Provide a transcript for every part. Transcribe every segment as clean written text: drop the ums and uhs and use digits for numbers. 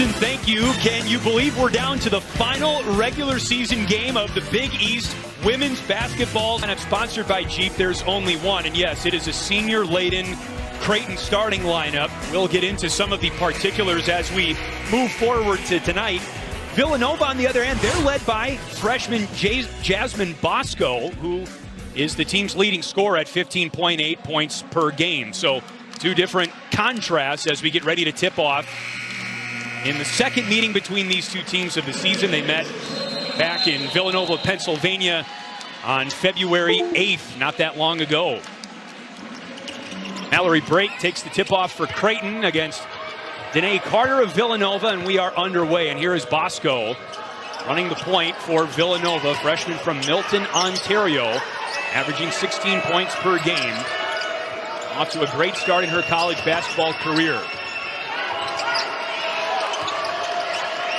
Jensen, thank you. Can you believe we're down to the final regular season game of the Big East women's basketball? And it's sponsored by Jeep. There's only one. And yes, it is a senior-laden Creighton starting lineup. We'll get into some of the particulars as we move forward to tonight. Villanova, on the other hand, they're led by freshman Jasmine Bosco, who is the team's leading scorer at 15.8 points per game. So two different contrasts as we get ready to tip off. In the second meeting between these two teams of the season, they met back in Villanova, Pennsylvania on February 8th, not that long ago. Mallory Brake takes the tip-off for Creighton against Danae Carter of Villanova, and we are underway. And here is Bosco running the point for Villanova, freshman from Milton, Ontario, averaging 16 points per game. Off to a great start in her college basketball career.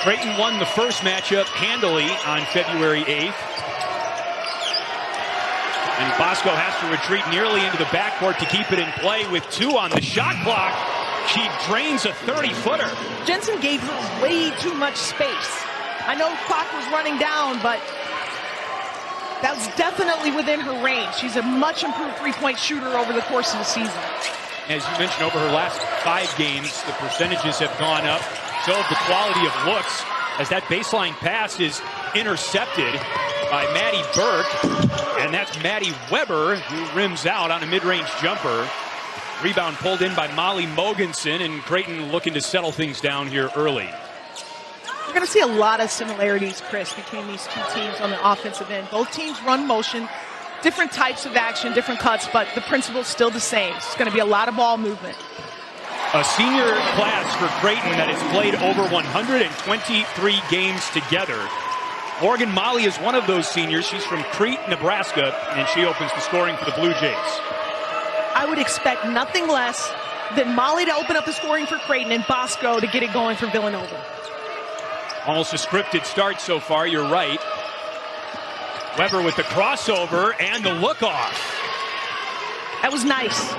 Creighton won the first matchup handily on February 8th. And Bosco has to retreat nearly into the backcourt to keep it in play with 2 on the shot clock. She drains a 30-footer. Jensen gave her way too much space. I know the clock was running down, but that was definitely within her range. She's a much improved three-point shooter over the course of the season. As you mentioned, over her last 5 games, the percentages have gone up. So the quality of looks as that baseline pass is intercepted by Maddie Burke. And that's Maddie Weber, who rims out on a mid-range jumper. Rebound pulled in by Maly Mogensen, and Creighton looking to settle things down here early. We're going to see a lot of similarities, Chris, between these two teams on the offensive end. Both teams run motion, different types of action, different cuts, but the principle's still the same. It's going to be a lot of ball movement. A senior class for Creighton that has played over 123 games together. Morgan Maly is one of those seniors. She's from Crete, Nebraska, and she opens the scoring for the Blue Jays. I would expect nothing less than Maly to open up the scoring for Creighton and Bosco to get it going for Villanova. Almost a scripted start so far, you're right. Weber with the crossover and the look-off. That was nice.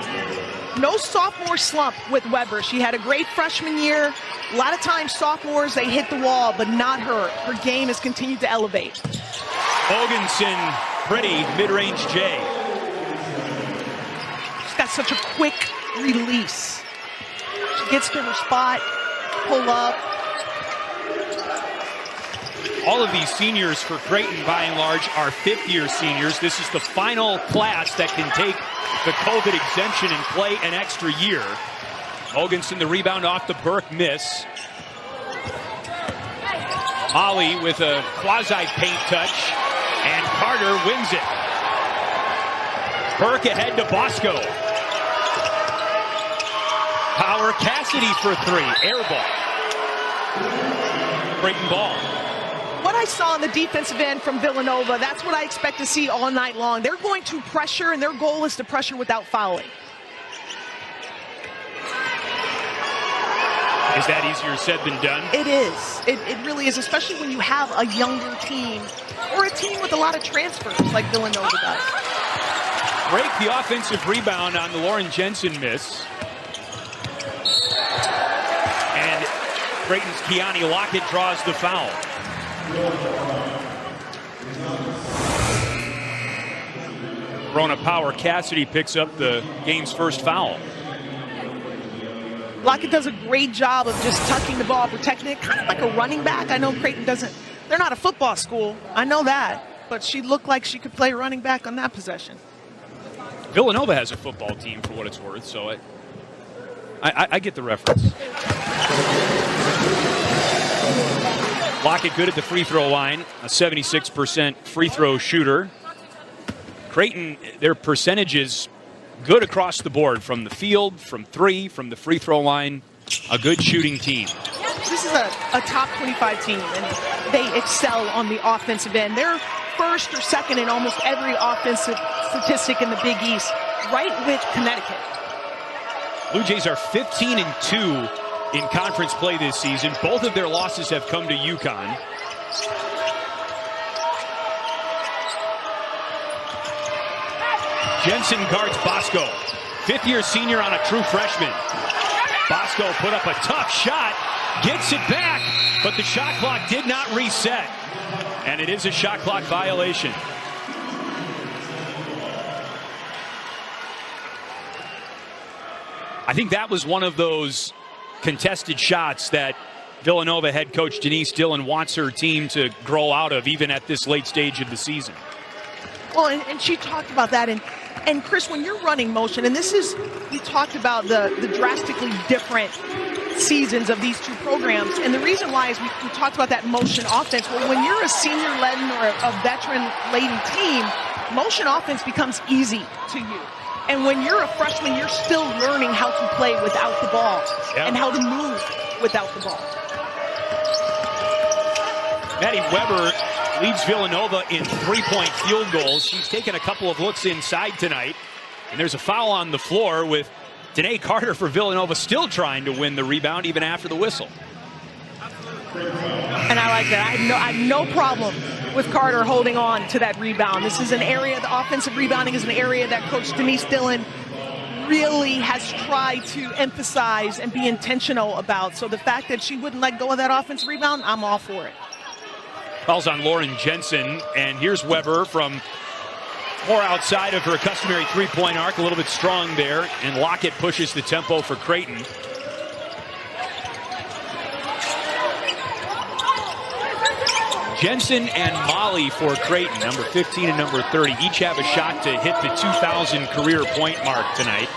No sophomore slump with Weber. She had a great freshman year. A lot of times sophomores, they hit the wall, but not her. Her game has continued to elevate. Mogensen, pretty mid-range J. She's got such a quick release. She gets to her spot, pull up. All of these seniors for Creighton, by and large, are fifth-year seniors. This is the final class that can take the COVID exemption and play an extra year. Mogensen, the rebound off the Burke miss. Maly with a quasi-paint touch, and Carter wins it. Burke ahead to Bosco. Power Cassidy for 3, air ball. Creighton ball. What I saw on the defensive end from Villanova, that's what I expect to see all night long. They're going to pressure, and their goal is to pressure without fouling. Is that easier said than done? It is. It really is, especially when you have a younger team or a team with a lot of transfers like Villanova does. Break the offensive rebound on the Lauren Jensen miss. And Creighton's Keani Lockett draws the foul. Rona Power Cassidy picks up the game's first foul. Lockett does a great job of just tucking the ball, protecting it, kind of like a running back. I know Creighton doesn't, they're not a football school. I know that. But she looked like she could play running back on that possession. Villanova has a football team for what it's worth, so I get the reference. Lockett good at the free throw line, a 76% free throw shooter. Creighton, their percentages good across the board, from the field, from 3, from the free throw line. A good shooting team. This is a top 25 team, and they excel on the offensive end. They're first or second in almost every offensive statistic in the Big East, right with Connecticut. Blue Jays are 15-2 in conference play this season. Both of their losses have come to UConn. Jensen guards Bosco. Fifth-year senior on a true freshman. Bosco put up a tough shot, gets it back, but the shot clock did not reset. And it is a shot clock violation. I think that was one of those contested shots that Villanova head coach Denise Dillon wants her team to grow out of, even at this late stage of the season. Well, and she talked about that. And Chris, when you're running motion, and this is, we talked about the drastically different seasons of these two programs. And the reason why is we talked about that motion offense. Well, when you're a senior-laden or a veteran-laden team, motion offense becomes easy to you. And when you're a freshman, you're still learning how to play without the ball and how to move without the ball. Maddie Weber leads Villanova in three-point field goals. She's taken a couple of looks inside tonight. And there's a foul on the floor with Danae Carter for Villanova still trying to win the rebound even after the whistle. And I like that. I have no problem with Carter holding on to that rebound. This is an area, the offensive rebounding is an area that Coach Denise Dillon really has tried to emphasize and be intentional about. So the fact that she wouldn't let go of that offensive rebound, I'm all for it. Foul's on Lauren Jensen, and here's Weber from more outside of her customary three-point arc, a little bit strong there, and Lockett pushes the tempo for Creighton. Jensen and Maly for Creighton, number 15 and number 30, each have a shot to hit the 2,000 career point mark tonight.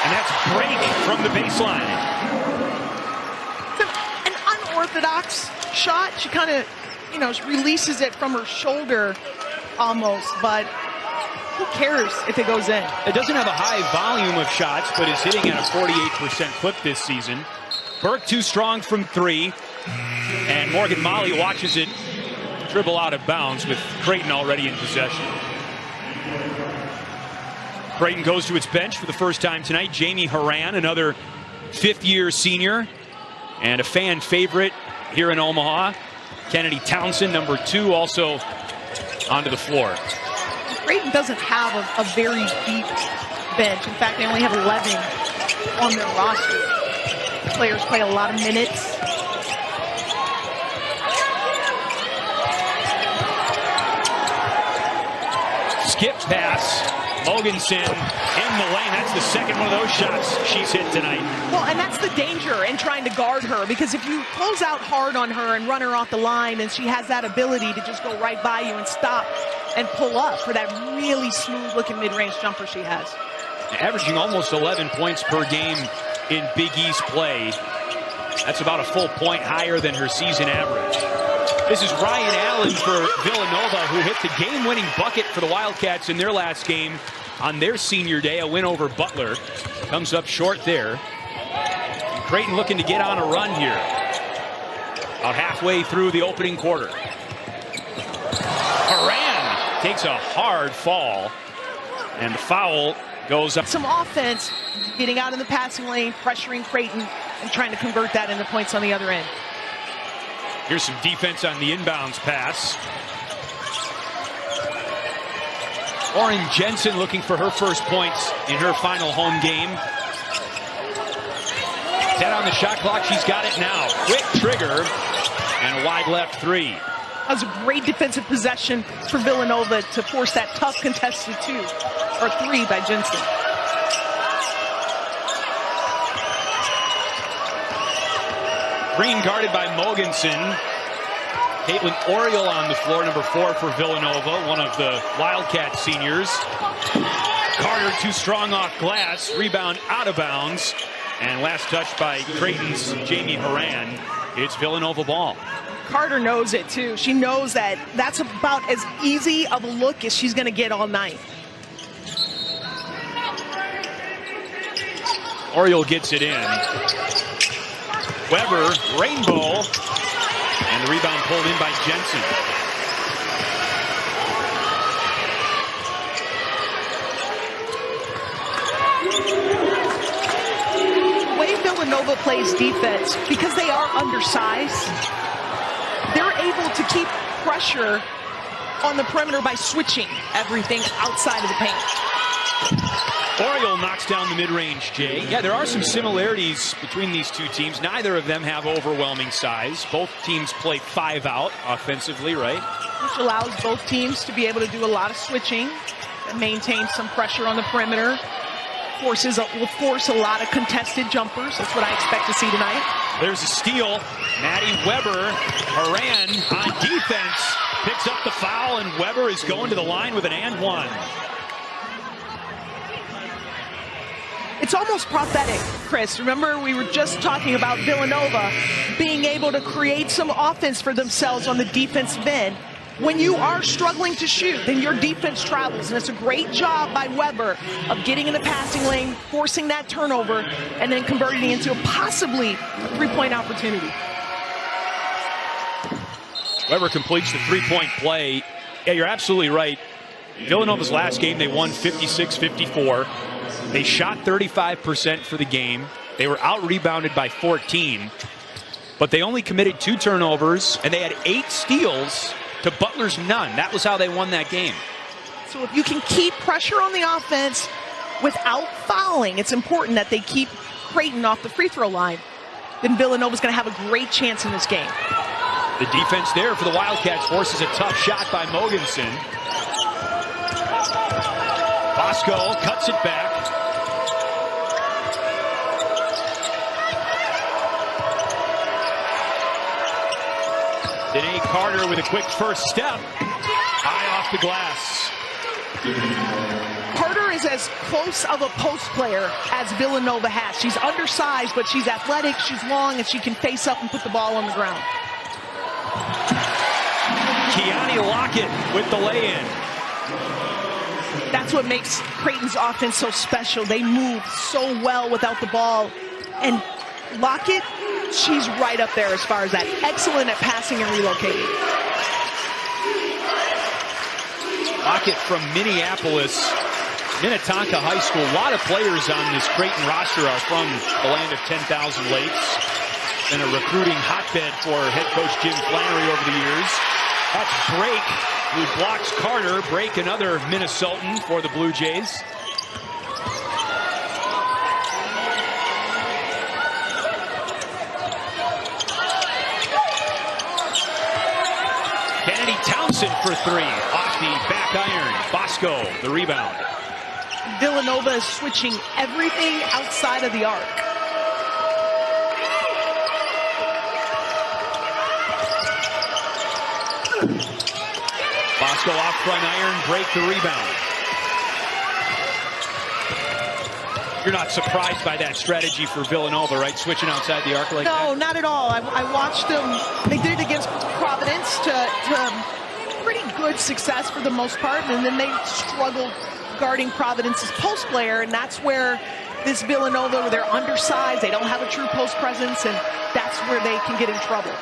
And that's break from the baseline. An unorthodox shot. She kind of, releases it from her shoulder almost, but who cares if it goes in? It doesn't have a high volume of shots, but is hitting at a 48% clip this season. Burke too strong from three, and Morgan Maly watches it dribble out of bounds with Creighton already in possession. Creighton goes to its bench for the first time tonight. Jamie Horan, another fifth-year senior and a fan favorite here in Omaha. Kennedy Townsend, number 2, also onto the floor. Creighton doesn't have a very deep bench. In fact, they only have 11 on their roster. Players play a lot of minutes. Skip pass. Mogensen in the lane. That's the second one of those shots she's hit tonight. Well, and that's the danger in trying to guard her, because if you close out hard on her and run her off the line, and she has that ability to just go right by you and stop and pull up for that really smooth-looking mid-range jumper she has. Averaging almost 11 points per game in Big East play. That's about a full point higher than her season average. This is Ryan Allen for Villanova, who hit the game-winning bucket for the Wildcats in their last game on their senior day, a win over Butler. Comes up short there. And Creighton looking to get on a run here. About halfway through the opening quarter. Horan takes a hard fall, and the foul goes up. Some offense, getting out in the passing lane, pressuring Creighton, and trying to convert that into points on the other end. Here's some defense on the inbounds pass. Lauren Jensen looking for her first points in her final home game. 10 on the shot clock. She's got it now. Quick trigger and a wide left three. That was a great defensive possession for Villanova to force that tough contested 2 or 3 by Jensen. Green guarded by Mogensen. Caitlin Oriole on the floor, number 4 for Villanova, one of the Wildcat seniors. Carter too strong off glass, rebound out of bounds, and last touch by Creighton's Jamie Horan. It's Villanova ball. Carter knows it too. She knows that that's about as easy of a look as she's going to get all night. Oriole gets it in. Weber, rainbow, and the rebound pulled in by Jensen. The way Villanova plays defense, because they are undersized, they're able to keep pressure on the perimeter by switching everything outside of the paint. Oriole knocks down the mid-range, Jay. Yeah, there are some similarities between these two teams. Neither of them have overwhelming size. Both teams play 5 out offensively, right? Which allows both teams to be able to do a lot of switching and maintain some pressure on the perimeter. Will force a lot of contested jumpers. That's what I expect to see tonight. There's a steal. Maddie Weber, Haran on defense, picks up the foul, and Weber is going to the line with an and one. It's almost prophetic, Chris. Remember, we were just talking about Villanova being able to create some offense for themselves on the defensive end. When you are struggling to shoot, then your defense travels, and it's a great job by Weber of getting in the passing lane, forcing that turnover, and then converting it into possibly a three-point opportunity. Weber completes the three-point play. Yeah, you're absolutely right. Villanova's last game, they won 56-54. They shot 35% for the game. They were out-rebounded by 14, but they only committed 2 turnovers, and they had 8 steals to Butler's none. That was how they won that game. So if you can keep pressure on the offense without fouling, it's important that they keep Creighton off the free throw line. Then Villanova's going to have a great chance in this game. The defense there for the Wildcats forces a tough shot by Mogensen. Bosco cuts it back. Danae Carter with a quick first step. High off the glass. Carter is as close of a post player as Villanova has. She's undersized, but she's athletic, she's long, and she can face up and put the ball on the ground. Keani Lockett with the lay-in. That's what makes Creighton's offense so special. They move so well without the ball. And Lockett, she's right up there as far as that. Excellent at passing and relocating. Lockett from Minneapolis, Minnetonka High School. A lot of players on this Creighton roster are from the land of 10,000 lakes. Been a recruiting hotbed for head coach Jim Flannery over the years. That's Brake, who blocks Carter. Brake, another Minnesotan for the Blue Jays. Kennedy Townsend for 3. Off the back iron. Bosco, the rebound. Villanova is switching everything outside of the arc. Bosco off front iron, Break the rebound. You're not surprised by that strategy for Villanova, right? Switching outside the arc like that? No, not at all. I watched them. They did it against Providence to pretty good success for the most part, and then they struggled guarding Providence's post player, and that's where this Villanova, where they're undersized, they don't have a true post presence, and that's where they can get in trouble.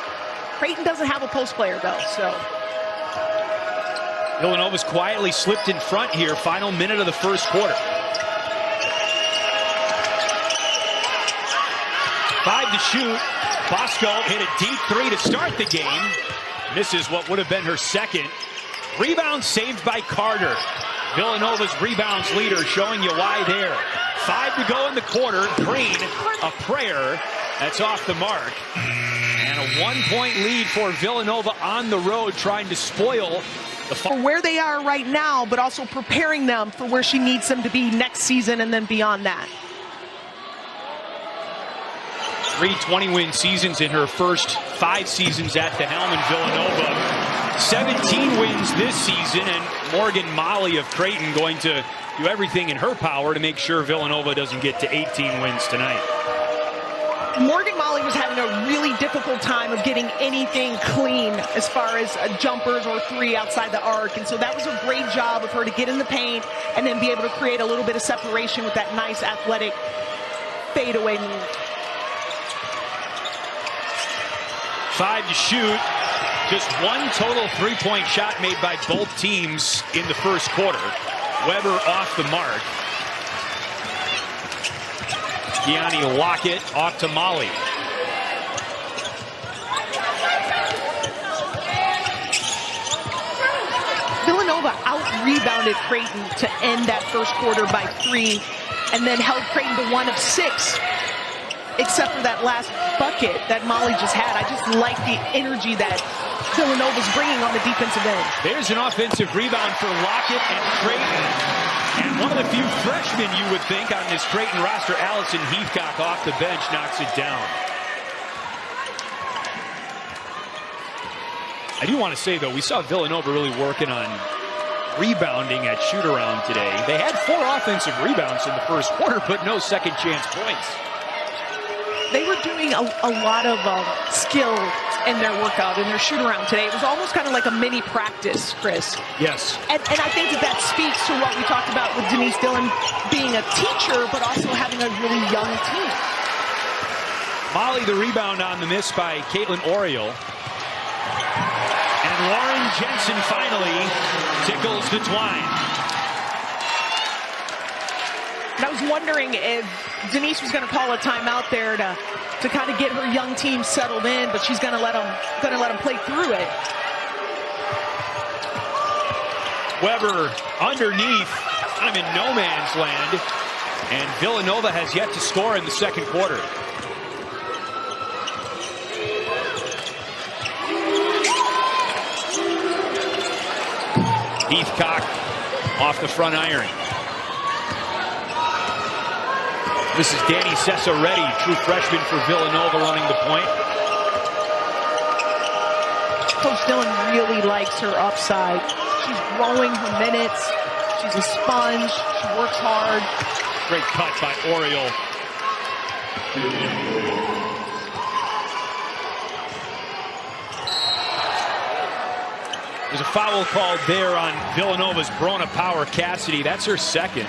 Creighton doesn't have a post player, though, so. Villanova's quietly slipped in front here. Final minute of the first quarter. 5 to shoot. Bosco hit a deep 3 to start the game. Misses what would have been her second. Rebound saved by Carter. Villanova's rebounds leader, showing you why there. 5 to go in the quarter. Green, a prayer. That's off the mark. And a 1-point lead for Villanova on the road, trying to spoil for where they are right now, but also preparing them for where she needs them to be next season and then beyond that. 3 20-win seasons in her first 5 seasons at the helm in Villanova. 17 wins this season, and Morgan Maly of Creighton going to do everything in her power to make sure Villanova doesn't get to 18 wins tonight. Morgan Maly was having a really difficult time of getting anything clean as far as jumpers or 3 outside the arc, and so that was a great job of her to get in the paint and then be able to create a little bit of separation with that nice athletic fadeaway move. 5 to shoot. Just 1 total 3-point shot made by both teams in the first quarter. Weber off the mark. Keani Lockett off to Maly. Villanova out-rebounded Creighton to end that first quarter by 3. and then held Creighton to 1 of 6, except for that last bucket that Maly just had. I just like the energy that Villanova's bringing on the defensive end. There's an offensive rebound for Lockett and Creighton. And one of the few freshmen you would think on this Creighton roster, Allison Heathcock off the bench, knocks it down. I do want to say, though, we saw Villanova really working on rebounding at shoot-around today. They had 4 offensive rebounds in the first quarter, but no second-chance points. They were doing a lot of skill in their workout, in their shoot-around today. It was almost kind of like a mini practice, Chris. Yes. And I think that speaks to what we talked about with Denise Dillon being a teacher, but also having a really young team. Maly the rebound on the miss by Caitlin Oriole. And Lauren Jensen finally tickles the twine. And I was wondering if Denise was going to call a timeout there to kind of get her young team settled in, but she's going to let them play through it. Weber underneath, kind of in no man's land, and Villanova has yet to score in the second quarter. Heathcock off the front iron. This is Danny Cesaretti, true freshman for Villanova, running the point. Coach Dillon really likes her upside. She's growing her minutes. She's a sponge. She works hard. Great cut by Oriole. There's a foul called there on Villanova's Brona Power Cassidy. That's her second.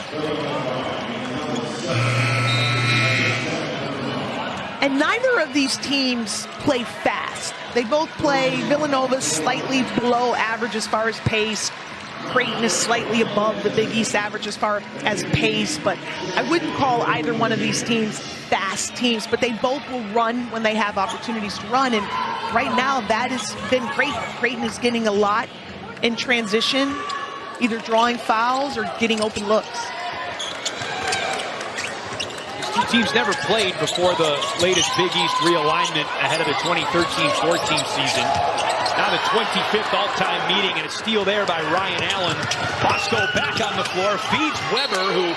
And neither of these teams play fast. They both play. Villanova's slightly below average as far as pace. Creighton is slightly above the Big East average as far as pace, but I wouldn't call either one of these teams fast teams, but they both will run when they have opportunities to run, and right now that has been great. Creighton is getting a lot in transition, either drawing fouls or getting open looks. These two teams never played before the latest Big East realignment ahead of the 2013-14 season. Now the 25th all-time meeting, and a steal there by Ryan Allen. Bosco back on the floor, feeds Weber, who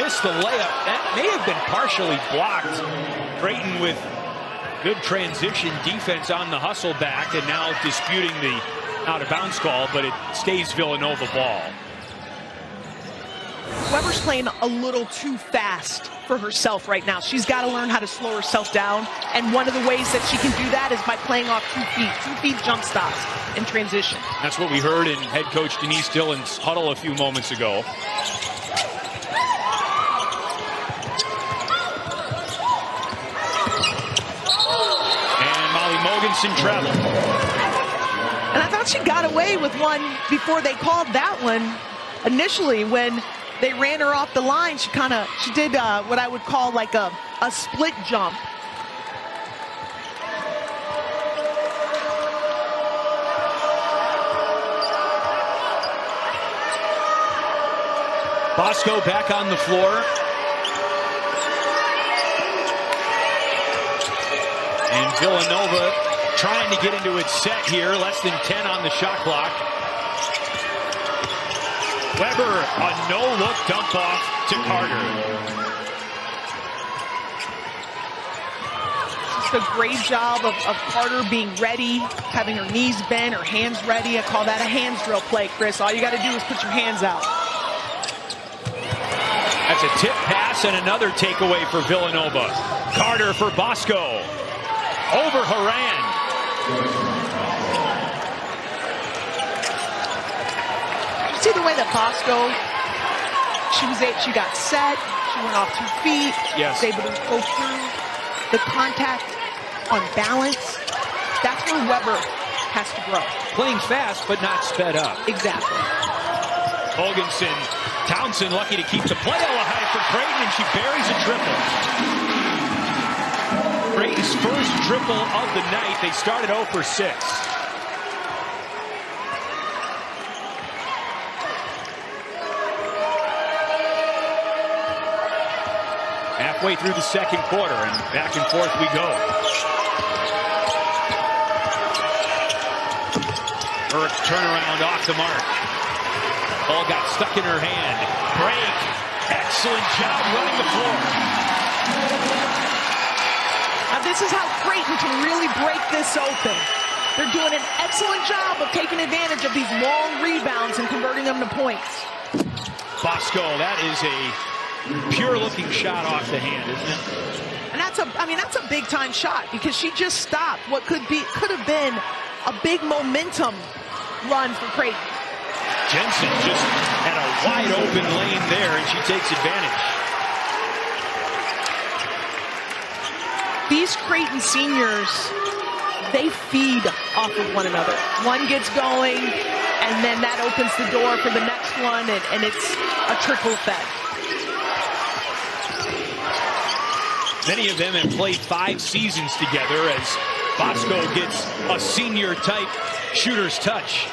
missed the layup. That may have been partially blocked. Creighton with good transition defense on the hustle back, and now disputing the out-of-bounds call, but it stays Villanova ball. Weber's playing a little too fast for herself right now. She's got to learn how to slow herself down, and one of the ways that she can do that is by playing off 2 feet. 2 feet jump stops in transition. That's what we heard in head coach Denise Dillon's huddle a few moments ago. And Maly Mogensen traveled. And I thought she got away with one before they called that one. Initially, when they ran her off the line, she did what I would call like a split jump. Bosco back on the floor. And Villanova trying to get into its set here. Less than 10 on the shot clock. Weber, a no-look dump off to Carter. Just a great job of Carter being ready, having her knees bent, her hands ready. I call that a hands drill play, Chris. All you got to do is put your hands out. That's a tip pass and another takeaway for Villanova. Carter for Bosco. Over Haran. See the way that Bosco, she got set, she went off 2 feet, yes, was able to go through the contact on balance. That's where Weber has to grow. Playing fast, but not sped up. Exactly. Mogensen, Townsend lucky to keep the play alive for Creighton, and she buries a triple. Creighton's first triple of the night. They started 0 for 6. halfway through the second quarter, and back and forth we go. Her turnaround off the mark. Ball got stuck in her hand. Break. Excellent job running the floor. Now this is how Creighton can really break this open. They're doing an excellent job of taking advantage of these long rebounds and converting them to points. Bosco, that is a pure-looking shot off the hand, isn't it? And that's a big-time shot because she just stopped what could have been a big momentum run for Creighton. Jensen just had a wide-open lane there, and she takes advantage. These Creighton seniors, they feed off of one another. One gets going, and then that opens the door for the next one, and it's a trickle effect. Many of them have played 5 seasons together as Bosco gets a senior-type shooter's touch.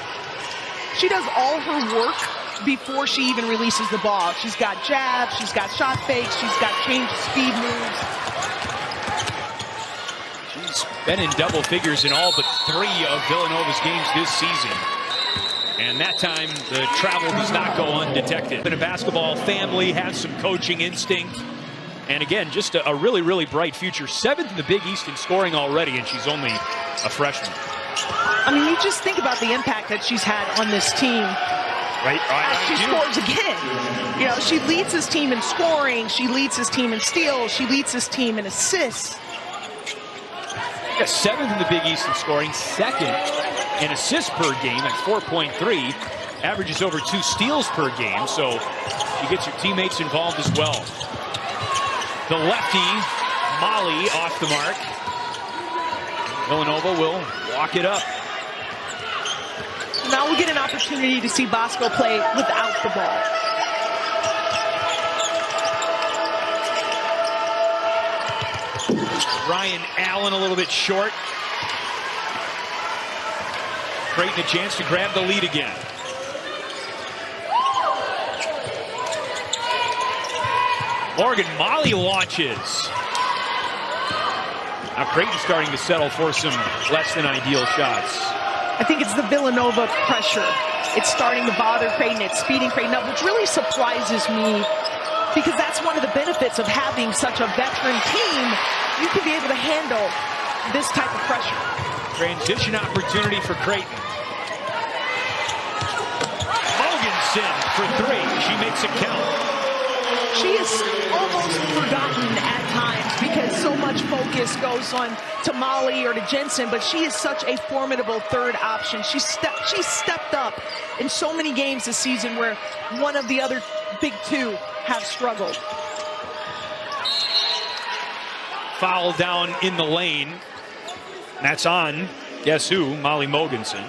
She does all her work before she even releases the ball. She's got jabs, she's got shot fakes, she's got change of speed moves. She's been in double figures in all but 3 of Villanova's games this season. And that time, the travel does not go undetected. Been a basketball family, has some coaching instinct. And again, just a really, really bright future. 7th in the Big East in scoring already, and she's only a freshman. I mean, you just think about the impact that she's had on this team. Right. She scores again. You know, she leads this team in scoring. She leads this team in steals. She leads this team in assists. Yeah, 7th in the Big East in scoring, 2nd in assists per game at 4.3. Averages over 2 steals per game, so she gets her teammates involved as well. The lefty, Maly, off the mark. Villanova will walk it up. Now we get an opportunity to see Bosco play without the ball. Ryan Allen a little bit short. Creighton a chance to grab the lead again. Morgan Maly launches. Now Creighton starting to settle for some less than ideal shots. I think it's the Villanova pressure. It's starting to bother Creighton. It's speeding Creighton up, which really surprises me because that's one of the benefits of having such a veteran team. You can be able to handle this type of pressure. Transition opportunity for Creighton. Mogensen for 3. She makes it count. She is almost forgotten at times because so much focus goes on to Maly or to Jensen, but she is such a formidable third option. She stepped up in so many games this season where one of the other big 2 have struggled. Foul down in the lane. That's on, guess who? Maly Mogensen.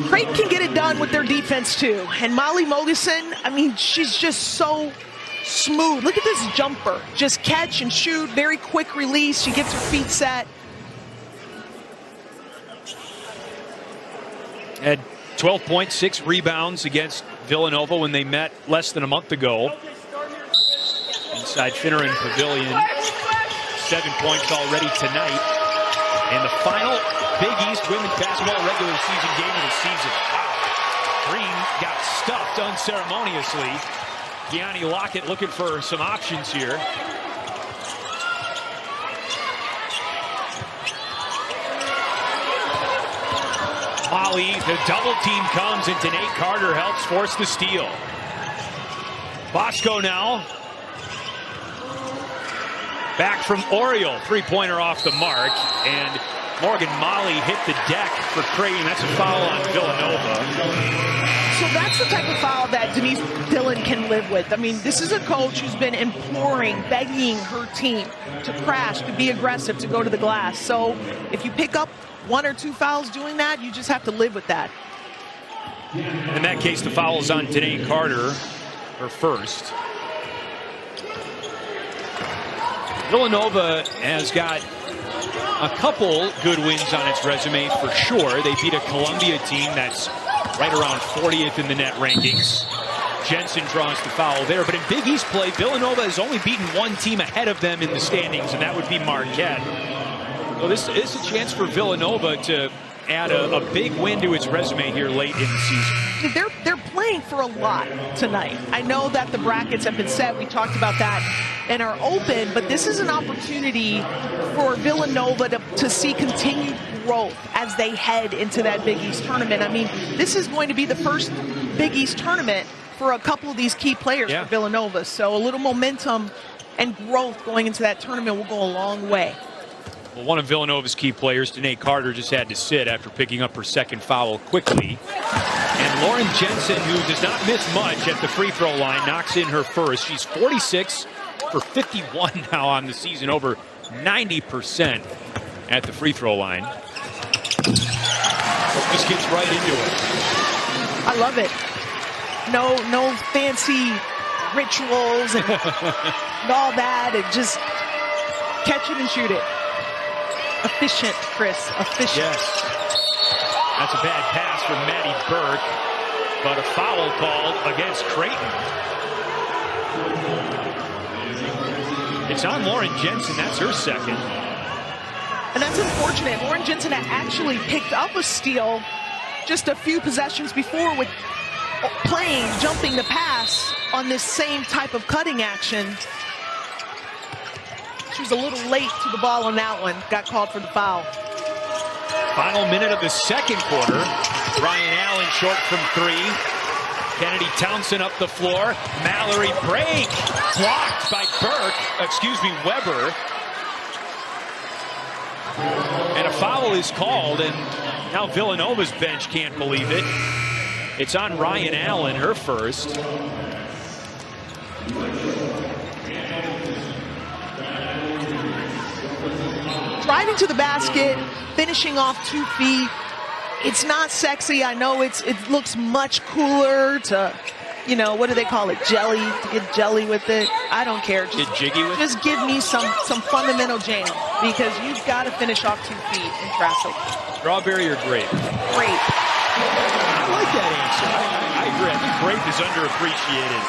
Creighton can get it done with their defense too. And Maly Mogensen, I mean, she's just so smooth. Look at this jumper. Just catch and shoot, very quick release. She gets her feet set. Had 12.6 rebounds against Villanova when they met less than a month ago. Inside Finneran Pavilion. 7 points already tonight. And the final Big East women's basketball regular season game of the season. Wow. Green got stuffed unceremoniously. Keani Lockett looking for some options here. Maly, the double team comes and Nate Carter helps force the steal. Bosco now. Back from Oriole, 3-pointer off the mark, and Morgan Maly hit the deck for Creighton. That's a foul on Villanova. So that's the type of foul that Denise Dillon can live with. I mean, this is a coach who's been imploring, begging her team to crash, to be aggressive, to go to the glass. So if you pick up 1 or 2 fouls doing that, you just have to live with that. In that case, the foul is on Nate Carter, her first. Villanova has got a couple good wins on its resume for sure. They beat a Columbia team that's right around 40th in the net rankings. Jensen draws the foul there, but in Big East play, Villanova has only beaten one team ahead of them in the standings, and that would be Marquette. So this is a chance for Villanova to add a big win to its resume here late in the season. They're playing for a lot tonight. I know that the brackets have been set. We talked about that in our open, but this is an opportunity for Villanova to see continued growth as they head into that Big East tournament. I mean, this is going to be the first Big East tournament for a couple of these key players for Villanova. So a little momentum and growth going into that tournament will go a long way. Well, one of Villanova's key players, Danae Carter, just had to sit after picking up her second foul quickly. And Lauren Jensen, who does not miss much at the free throw line, knocks in her first. She's 46 for 51 now on the season, over 90% at the free throw line. Just gets right into it. I love it. No fancy rituals and all that. And just catch it and shoot it. Efficient, Chris. Efficient. Yes. That's a bad pass from Maddie Burke, but a foul called against Creighton. It's on Lauren Jensen. That's her second. And that's unfortunate. Lauren Jensen had actually picked up a steal just a few possessions before with jumping the pass on this same type of cutting action. She was a little late to the ball on that one. Got called for the foul. Final minute of the second quarter. Ryan Allen short from three. Kennedy Townsend up the floor. Mallory break. Blocked by Weber. And a foul is called, and now Villanova's bench can't believe it. It's on Ryan Allen, her first. Driving to the basket, finishing off 2 feet. It's not sexy. I know it looks much cooler to, you know, what do they call it? Jelly, to get jelly with it. I don't care. Get jiggy with it? Just give me some fundamental jam, because you've got to finish off 2 feet in traffic. Strawberry or grape? Grape. I like that answer. I agree. I think grape is underappreciated.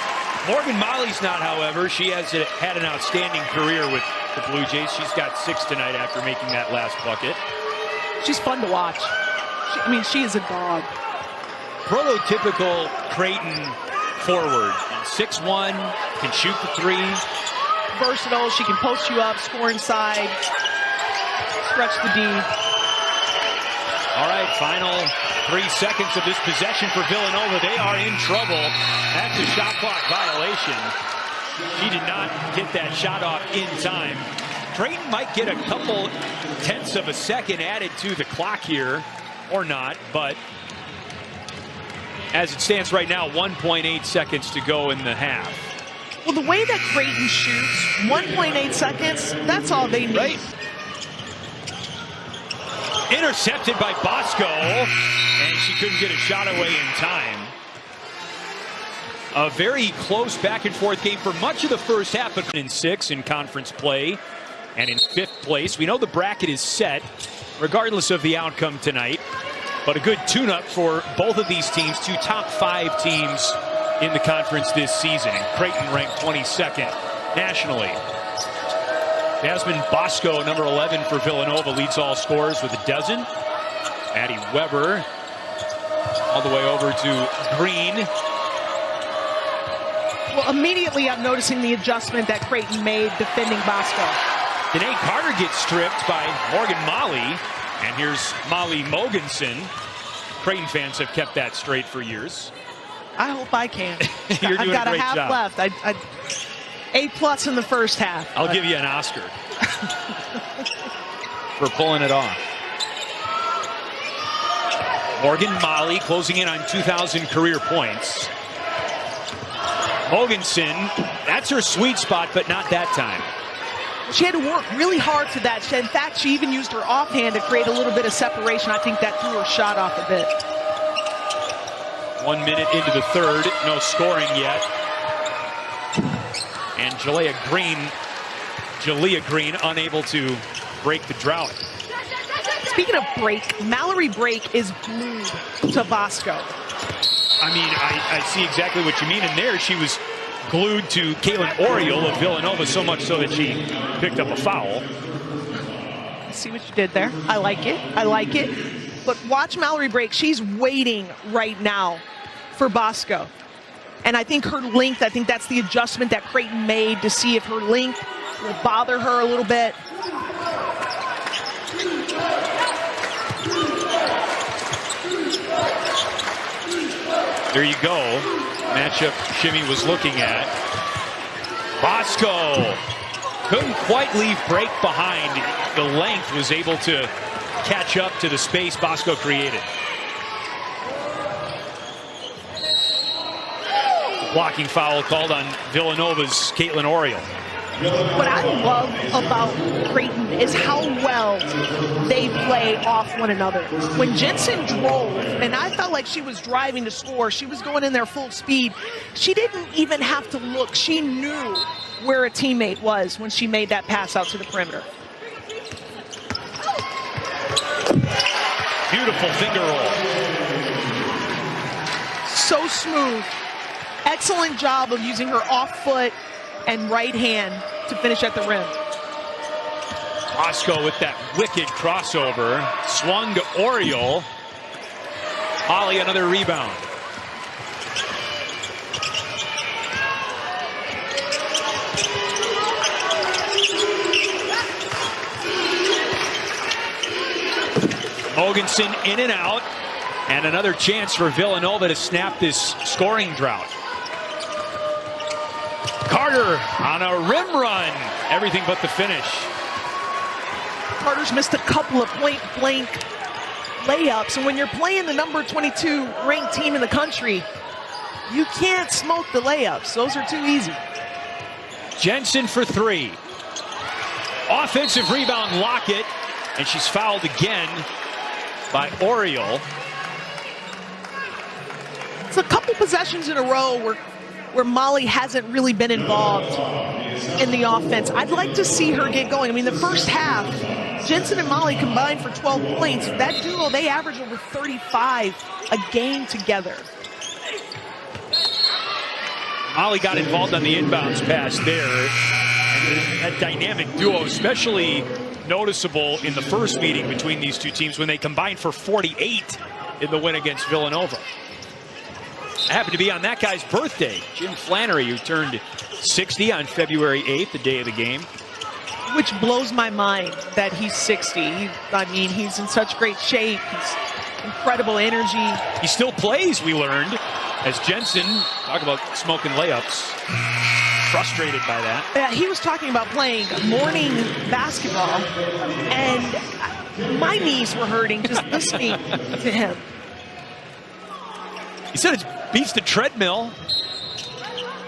Morgan Maly's not, however. She has had an outstanding career with the Blue Jays. She's got 6 tonight after making that last bucket. She's fun to watch. She is a dog. Prototypical Creighton forward. 6'1", can shoot the three. Versatile. She can post you up, score inside, stretch the D. All right, final 3 seconds of this possession for Villanova. They are in trouble. That's a shot clock violation. She did not get that shot off in time. Creighton might get a couple tenths of a second added to the clock here, or not, but as it stands right now, 1.8 seconds to go in the half. Well, the way that Creighton shoots, 1.8 seconds, that's all they need. Right. Intercepted by Bosco, and she couldn't get a shot away in time. A very close back and forth game for much of the first half, but in 6 in conference play and in 5th place. We know the bracket is set regardless of the outcome tonight, but a good tune-up for both of these teams, 2 top 5 teams in the conference this season. Creighton ranked 22nd nationally. Jasmine Bosco, number 11 for Villanova, leads all scorers with a dozen. Maddie Weber all the way over to Green. Well, immediately I'm noticing the adjustment that Creighton made defending Bosco. Danae Carter gets stripped by Morgan Maly. And here's Maly Mogensen. Creighton fans have kept that straight for years. I hope I can. You're doing I've got a great half job. left. A+ in the first half. I'll give you an Oscar for pulling it off. Morgan Maly closing in on 2,000 career points. Mogensen, that's her sweet spot, but not that time. She had to work really hard for that. In fact, she even used her offhand to create a little bit of separation. I think that threw her shot off a bit. 1 minute into the third, no scoring yet. And Jalea Green unable to break the drought. Speaking of break, Mallory Break is glued to Bosco. I mean, I see exactly what you mean. And there she was glued to Caitlin Oriole of Villanova, so much so that she picked up a foul. See what you did there? I like it. I like it. But watch Mallory Break. She's waiting right now for Bosco. And I think her length, I think that's the adjustment that Creighton made to see if her length will bother her a little bit. There you go. Matchup Shimmy was looking at. Bosco couldn't quite leave Break behind. The length was able to catch up to the space Bosco created. Blocking foul called on Villanova's Caitlin Oriole. What I love about Creighton is how well they play off one another. When Jensen drove, and I felt like she was driving to score, she was going in there full speed. She didn't even have to look. She knew where a teammate was when she made that pass out to the perimeter. Beautiful finger roll. So smooth. Excellent job of using her off foot and right hand to finish at the rim. Bosco with that wicked crossover. Swung to Oriole. Maly another rebound. Mogensen in and out. And another chance for Villanova to snap this scoring drought. Carter on a rim run. Everything but the finish. Carter's missed a couple of point-blank layups. And when you're playing the number 22 ranked team in the country, you can't smoke the layups. Those are too easy. Jensen for three. Offensive rebound, Lockett. And she's fouled again by Oriole. It's a couple possessions in a row where Maly hasn't really been involved in the offense. I'd like to see her get going. I mean, the first half, Jensen and Maly combined for 12 points. That duo, they average over 35 a game together. Maly got involved on the inbounds pass there. And that dynamic duo, especially noticeable in the first meeting between these two teams when they combined for 48 in the win against Villanova. I happened to be on that guy's birthday, Jim Flannery, who turned 60 on February 8th, the day of the game. Which blows my mind that he's 60. I mean, he's in such great shape. He's incredible energy. He still plays, we learned, as Jensen, talk about smoking layups, frustrated by that. He was talking about playing morning basketball, and my knees were hurting just listening to him. He said it beats the treadmill.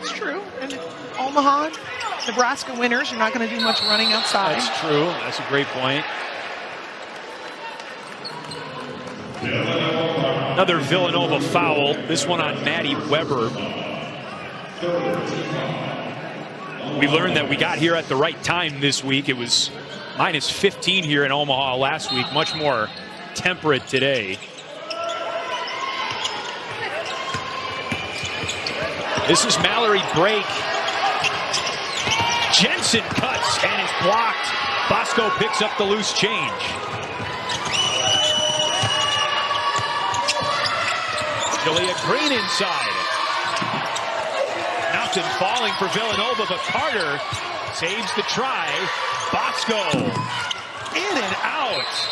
It's true. And Omaha, Nebraska winners, you're not going to do much running outside. That's true. That's a great point. Another Villanova foul. This one on Maddie Weber. We learned that we got here at the right time this week. It was minus 15 here in Omaha last week. Much more temperate today. This is Mallory Break. Jensen cuts and is blocked. Bosco picks up the loose change. Julia Green inside. Nothing falling for Villanova, but Carter saves the try. Bosco in and out.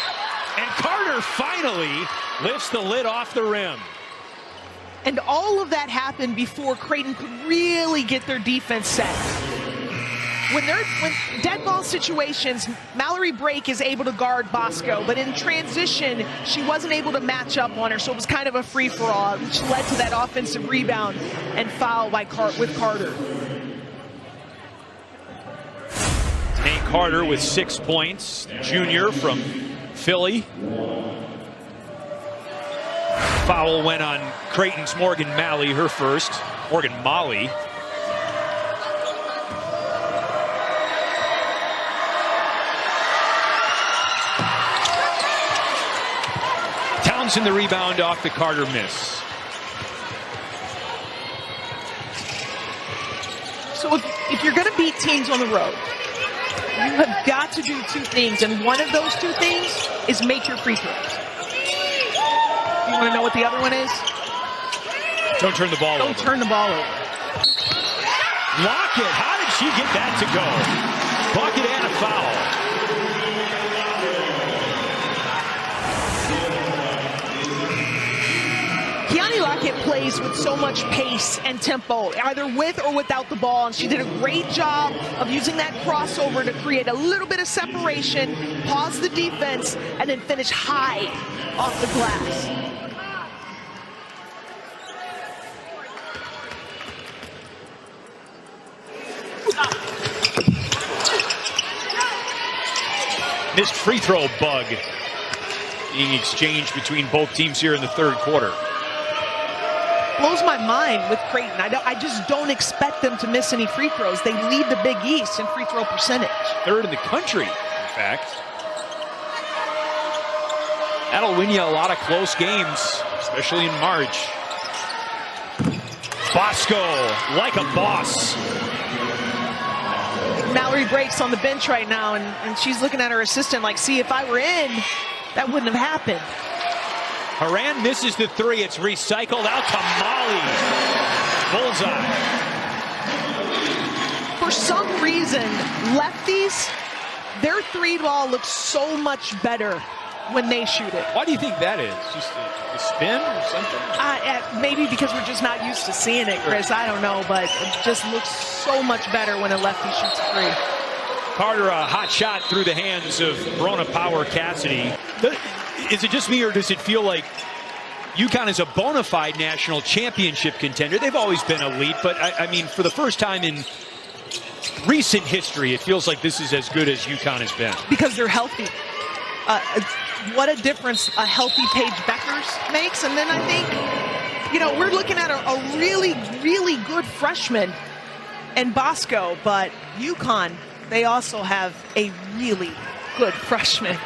And Carter finally lifts the lid off the rim. And all of that happened before Creighton could really get their defense set. When dead ball situations, Mallory Break is able to guard Bosco, but in transition, she wasn't able to match up on her, so it was kind of a free-for-all, which led to that offensive rebound and foul with Carter. Nate Carter with 6 points, junior from Philly. Foul went on Creighton's Morgan Maly, her first. Morgan Maly. Jorgensen the rebound off the Carter miss. So if you're going to beat teams on the road, you have got to do two things, and one of those two things is make your free throws. You want to know what the other one is? Don't turn the ball over. Don't turn the ball over. Lockett, how did she get that to go? Bucket and a foul. Lockett plays with so much pace and tempo, either with or without the ball, and she did a great job of using that crossover to create a little bit of separation, pause the defense, and then finish high off the glass. Missed free throw bug being exchanged between both teams here in the third quarter. Blows my mind with Creighton. I just don't expect them to miss any free throws. They lead the Big East in free throw percentage. Third in the country, in fact. That'll win you a lot of close games, especially in March. Bosco, like a boss. Mallory breaks on the bench right now, and she's looking at her assistant like, see, if I were in, that wouldn't have happened. Haran misses the three. It's recycled out to Maly. Bullseye. For some reason, lefties, their three ball looks so much better when they shoot it. Why do you think that is? Just a spin or something? Maybe because we're just not used to seeing it, Chris. I don't know, but it just looks so much better when a lefty shoots a three. Carter, a hot shot through the hands of Brona Power Cassidy. Is it just me, or does it feel like UConn is a bona fide national championship contender? They've always been elite, but I mean, for the first time in recent history, it feels like this is as good as UConn has been. Because they're healthy. What a difference a healthy Paige Beckers makes. And then I think, you know, we're looking at a really, really good freshman in Bosco, but UConn, they also have a really good freshman.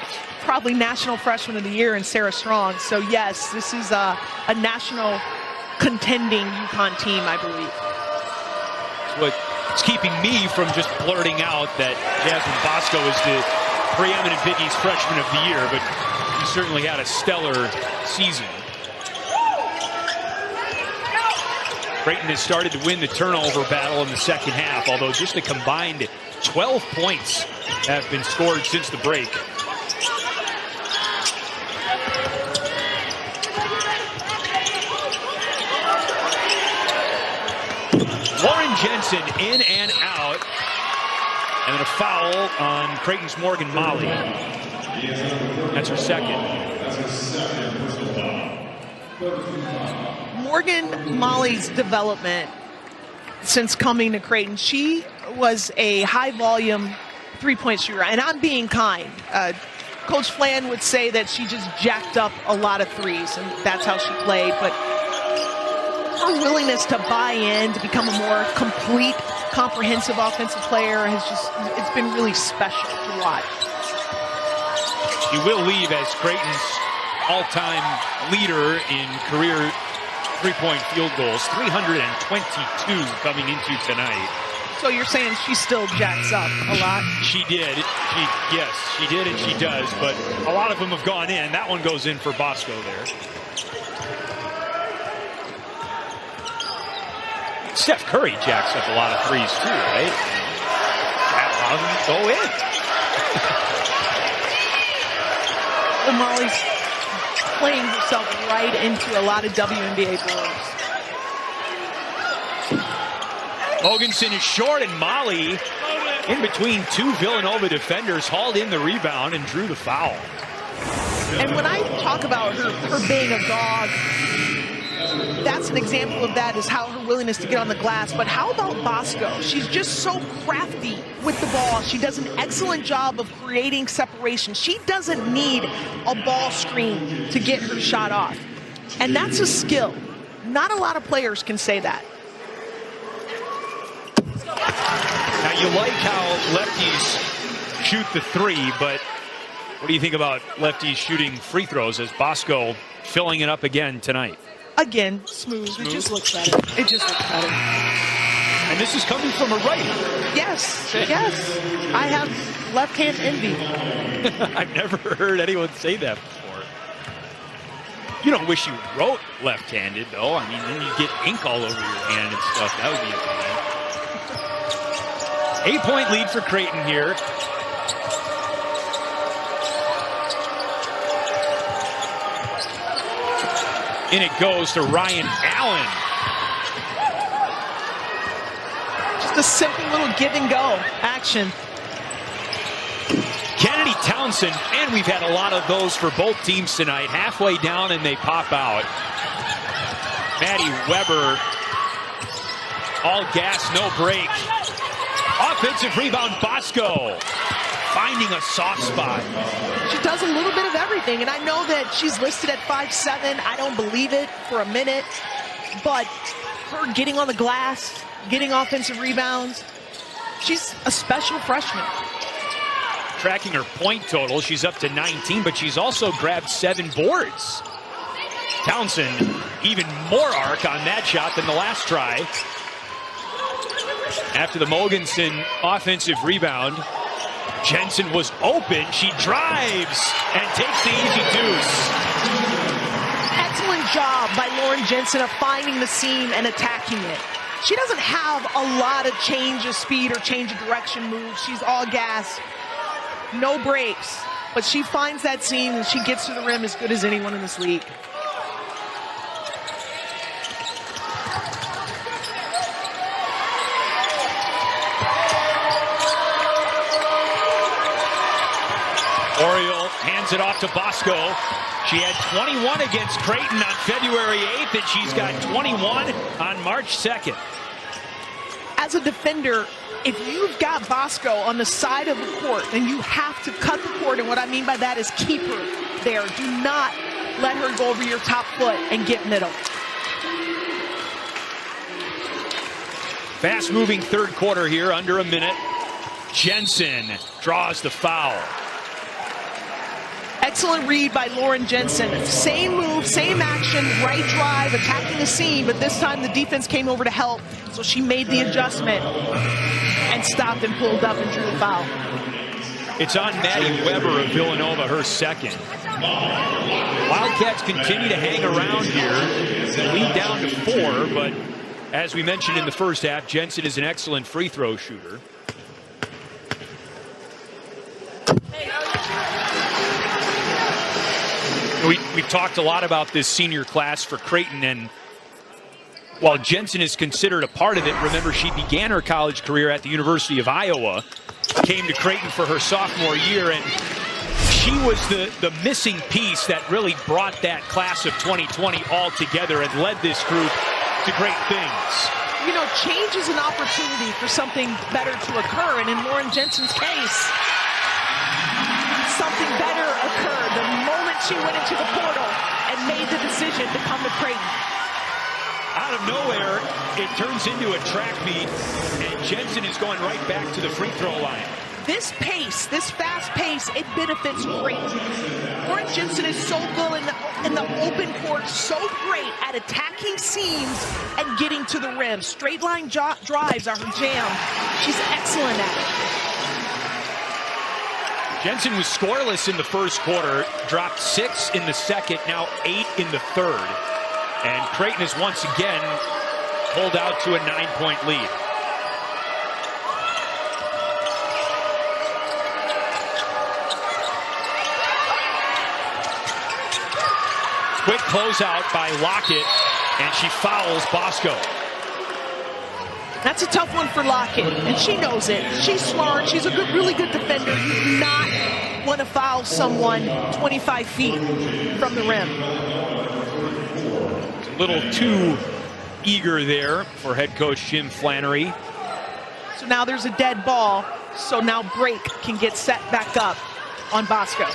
Probably National Freshman of the Year in Sarah Strong. So yes, this is a national contending UConn team, I believe. What's keeping me from just blurting out that Jasmine Bosco is the preeminent Big East Freshman of the Year, but he certainly had a stellar season. Creighton has started to win the turnover battle in the second half, although just a combined 12 points have been scored since the break. Lauren Jensen in and out. And then a foul on Creighton's Morgan Maly. That's her second. Morgan Maly's development since coming to Creighton, she was a high-volume three-point shooter. And I'm being kind. Coach Flan would say that she just jacked up a lot of threes, and that's how she played. But her willingness to buy in, to become a more complete, comprehensive offensive player has it's been really special to watch. She will leave as Creighton's all-time leader in career three-point field goals, 322 coming into tonight. So you're saying she still jacks up a lot? She did. Yes, she did and she does, but a lot of them have gone in. That one goes in for Bosco there. Steph Curry jacks up a lot of threes too, right? A lot of them go in. Well, Molly's playing herself right into a lot of WNBA boards. Mogensen is short, and Maly, in between two Villanova defenders, hauled in the rebound and drew the foul. And when I talk about her being a dog, that's an example of that, is how her willingness to get on the glass. But how about Bosco? She's just so crafty with the ball. She does an excellent job of creating separation. She doesn't need a ball screen to get her shot off. And that's a skill. Not a lot of players can say that. Now, you like how lefties shoot the three, but What do you think about lefties shooting free throws as Bosco filling it up again tonight? Again, smooth. It just looks better. It just looks better. And this is coming from a righty. Yes, yes. I have left-hand envy. I've never heard anyone say that before. You don't wish you wrote left-handed, though. I mean, then you get ink all over your hand and stuff. That would be a pain. 8-point lead for Creighton here. In it goes to Ryan Allen. Just a simple little give and go action. Kennedy Townsend, and we've had a lot of those for both teams tonight. Halfway down and they pop out. Maddie Weber, all gas, no break. Offensive rebound, Bosco. Finding a soft spot. She does a little bit of everything, and I know that she's listed at 5'7". I don't believe it for a minute, but her getting on the glass, getting offensive rebounds, she's a special freshman. Tracking her point total, she's up to 19, but she's also grabbed 7 boards. Townsend, even more arc on that shot than the last try. After the Mogensen offensive rebound, Jensen was open. She drives and takes the easy deuce. Excellent job by Lauren Jensen of finding the seam and attacking it. She doesn't have a lot of change of speed or change of direction moves. She's all gas, no breaks, but she finds that seam and she gets to the rim as good as anyone in this league. Oriole hands it off to Bosco. She had 21 against Creighton on February 8th, and she's got 21 on March 2nd. As a defender, if you've got Bosco on the side of the court, then you have to cut the court, and what I mean by that is keep her there. Do not let her go over your top foot and get middle. Fast-moving third quarter here, under a minute. Jensen draws the foul. Excellent read by Lauren Jensen. Same move, same action, right drive, attacking the seam, but this time the defense came over to help, so she made the adjustment and stopped and pulled up and drew the foul. It's on Maddie Weber of Villanova, her second. Wildcats continue to hang around here. Lead down to 4, but as we mentioned in the first half, Jensen is an excellent free throw shooter. We've talked a lot about this senior class for Creighton, and while Jensen is considered a part of it, remember she began her college career at the University of Iowa, came to Creighton for her sophomore year, and she was the missing piece that really brought that class of 2020 all together and led this group to great things. You know, change is an opportunity for something better to occur, and in Lauren Jensen's case, something better occurred the moment she went into the portal and made the decision to come to Creighton. Out of nowhere, it turns into a track meet, and Jensen is going right back to the free throw line. This pace, this fast pace, it benefits Creighton. Lauren Jensen is so good in the open court, so great at attacking seams and getting to the rim. Straight line drives are her jam. She's excellent at it. Jensen was scoreless in the first quarter, dropped 6 in the second, now 8 in the third. And Creighton has once again pulled out to a 9-point lead. Quick closeout by Lockett, and she fouls Bosco. That's a tough one for Lockett, and she knows it. She's smart. She's a really good defender. You do not want to foul someone 25 feet from the rim. A little too eager there for head coach Jim Flannery. So now there's a dead ball, so now Break can get set back up on Bosco.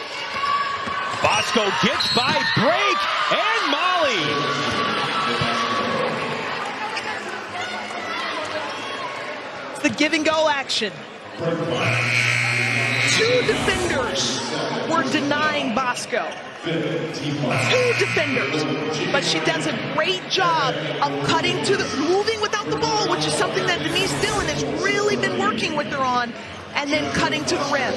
Bosco gets by Break and Maly. The give and go action. Two defenders were denying Bosco. Two defenders. But she does a great job of cutting to the, moving without the ball, which is something that Denise Dillon has really been working with her on, and then cutting to the rim.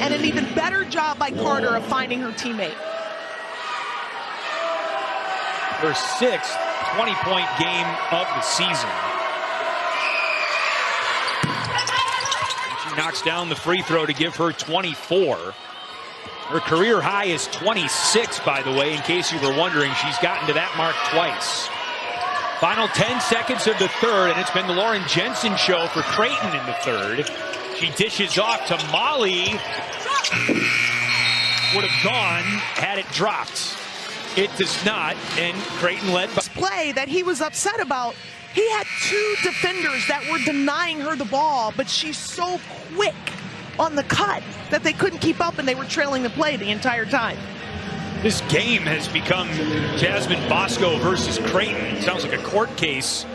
And an even better job by Carter of finding her teammate. Her sixth 20-point game of the season. She knocks down the free throw to give her 24. Her career high is 26, by the way, in case you were wondering. She's gotten to that mark twice. Final 10 seconds of the third, and it's been the Lauren Jensen show for Creighton in the third. She dishes off to Maly. Would have gone had it dropped. It does not, and Creighton led by play that he was upset about. He had two defenders that were denying her the ball, but she's so quick on the cut that they couldn't keep up, and they were trailing the play the entire time. This game has become Jasmine Bosco versus Creighton. It sounds like a court case.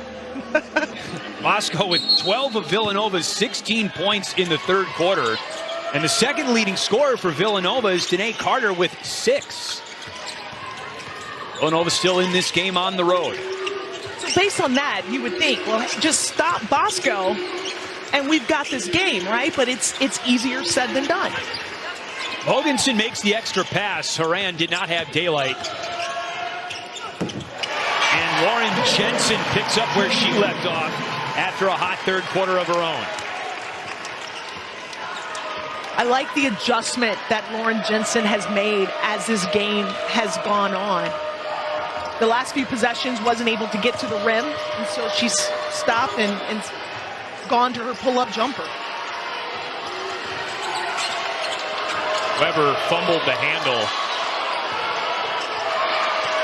Bosco with 12 of Villanova's 16 points in the third quarter. And the second leading scorer for Villanova is Danae Carter with 6. Villanova still in this game on the road. So based on that, you would think, well, just stop Bosco and we've got this game, right? But it's easier said than done. Hoganson makes the extra pass. Horan did not have daylight. And Lauren Jensen picks up where she left off after a hot third quarter of her own. I like the adjustment that Lauren Jensen has made as this game has gone on. The last few possessions wasn't able to get to the rim, and so she's stopped and gone to her pull-up jumper. Weber fumbled the handle,